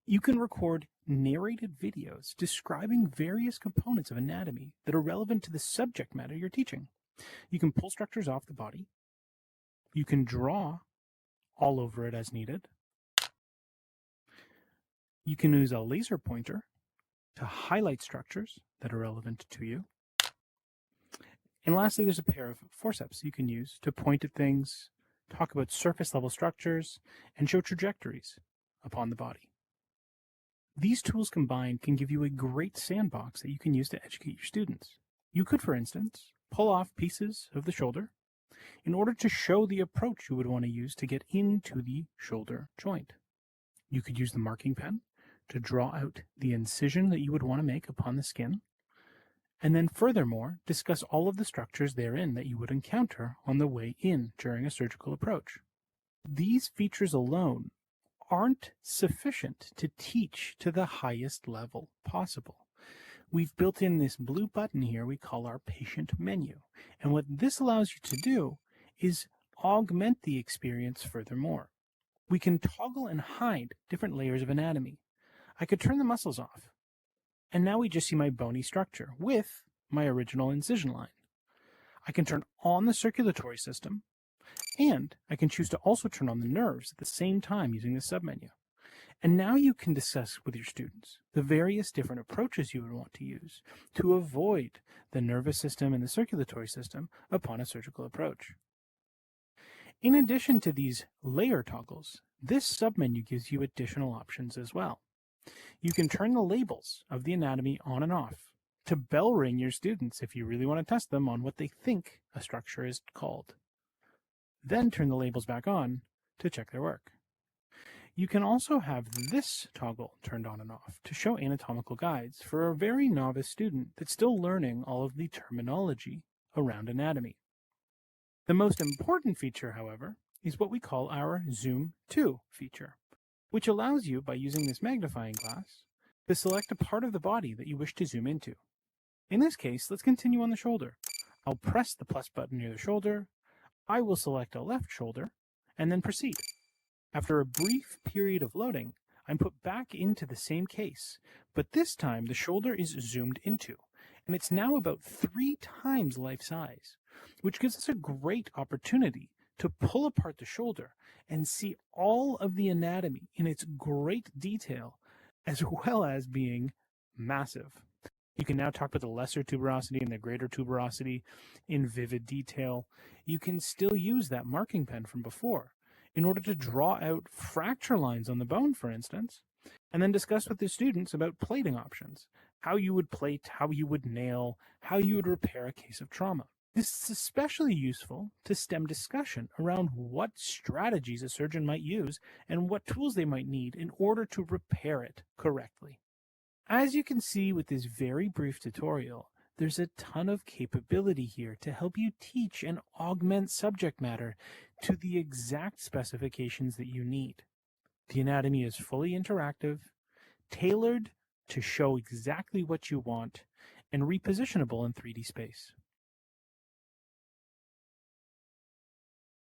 You can record narrated videos describing various components of anatomy that are relevant to the subject matter you're teaching. You can pull structures off the body. You can draw all over it as needed. You can use a laser pointer to highlight structures that are relevant to you. And lastly, there's a pair of forceps you can use to point at things, talk about surface level structures, and show trajectories upon the body. These tools combined can give you a great sandbox that you can use to educate your students. You could, for instance, pull off pieces of the shoulder in order to show the approach you would want to use to get into the shoulder joint. You could use the marking pen to draw out the incision that you would want to make upon the skin, and then furthermore, discuss all of the structures therein that you would encounter on the way in during a surgical approach. These features alone aren't sufficient to teach to the highest level possible. We've built in this blue button here we call our patient menu, and what this allows you to do is augment the experience furthermore. We can toggle and hide different layers of anatomy. I could turn the muscles off, and now we just see my bony structure with my original incision line. I can turn on the circulatory system, and I can choose to also turn on the nerves at the same time using the submenu. And now you can discuss with your students the various different approaches you would want to use to avoid the nervous system and the circulatory system upon a surgical approach. In addition to these layer toggles, this submenu gives you additional options as well. You can turn the labels of the anatomy on and off to bell ring your students if you really want to test them on what they think a structure is called. Then turn the labels back on to check their work. You can also have this toggle turned on and off to show anatomical guides for a very novice student that's still learning all of the terminology around anatomy. The most important feature, however, is what we call our Zoom To feature, which allows you, by using this magnifying glass, to select a part of the body that you wish to zoom into. In this case, let's continue on the shoulder. I'll press the plus button near the shoulder. I will select a left shoulder and then proceed. After a brief period of loading, I'm put back into the same case, but this time the shoulder is zoomed into, and it's now about 3 times life size, which gives us a great opportunity to pull apart the shoulder and see all of the anatomy in its great detail, as well as being massive. You can now talk about the lesser tuberosity and the greater tuberosity in vivid detail. You can still use that marking pen from before in order to draw out fracture lines on the bone, for instance, and then discuss with the students about plating options, how you would plate, how you would nail, how you would repair a case of trauma. This is especially useful to stem discussion around what strategies a surgeon might use and what tools they might need in order to repair it correctly. As you can see with this very brief tutorial, there's a ton of capability here to help you teach and augment subject matter to the exact specifications that you need. The anatomy is fully interactive, tailored to show exactly what you want, and repositionable in 3D space.